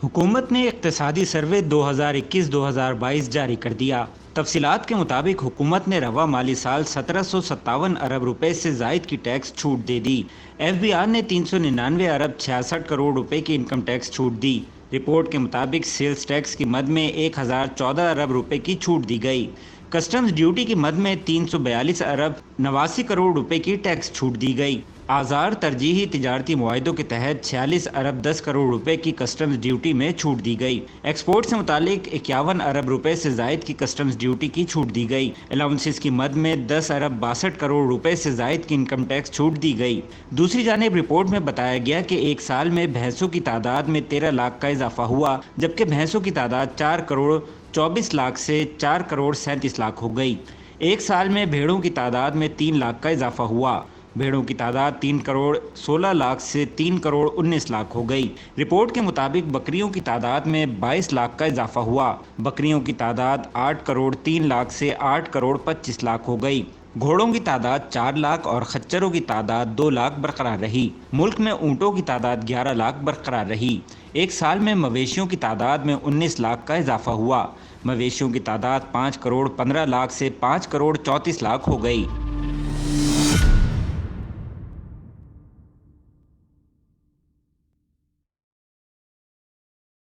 حکومت نے اقتصادی سروے 2021-2022 جاری کر دیا۔ تفصیلات کے مطابق حکومت نے رواں مالی سال 1757 ارب روپے سے زائد کی ٹیکس چھوٹ دے دی۔ ایف بی آر نے 399 ارب 66 کروڑ روپے کی انکم ٹیکس چھوٹ دی۔ رپورٹ کے مطابق سیلز ٹیکس کی مد میں 1014 ارب روپے کی چھوٹ دی گئی۔ کسٹمز ڈیوٹی کی مد میں 342 ارب 89 کروڑ روپے کی ٹیکس چھوٹ دی گئی۔ آزار ترجیحی تجارتی معاہدوں کے تحت 46 ارب 10 کروڑ روپے کی کسٹمز ڈیوٹی میں چھوٹ دی گئی۔ ایکسپورٹ سے متعلق 51 ارب روپے سے زائد کی کسٹمز ڈیوٹی کی چھوٹ دی گئی۔ الاؤنسز کی مد میں 10 ارب 62 کروڑ روپے سے زائد کی انکم ٹیکس چھوٹ دی گئی۔ دوسری جانب رپورٹ میں بتایا گیا کہ ایک سال میں بھینسوں کی تعداد میں 13 لاکھ کا اضافہ ہوا، جبکہ بھینسوں کی تعداد 4 کروڑ 24 لاکھ سے 4 کروڑ 37 لاکھ ہو گئی۔ ایک سال میں بھیڑوں کی تعداد میں 3 لاکھ کا اضافہ ہوا۔ بھیڑوں کی تعداد 3 کروڑ 16 لاکھ سے 3 کروڑ 19 لاکھ ہو گئی۔ رپورٹ کے مطابق بکریوں کی تعداد میں 22 لاکھ کا اضافہ ہوا۔ بکریوں کی تعداد 8 کروڑ 3 لاکھ سے 8 کروڑ 25 لاکھ ہو گئی۔ گھوڑوں کی تعداد 4 لاکھ اور خچروں کی تعداد 2 لاکھ برقرار رہی۔ ملک میں اونٹوں کی تعداد 11 لاکھ برقرار رہی۔ ایک سال میں مویشیوں کی تعداد میں 19 لاکھ کا اضافہ ہوا۔ مویشیوں کی تعداد 5 کروڑ 15 لاکھ سے 5 کروڑ 34 لاکھ ہو گئی۔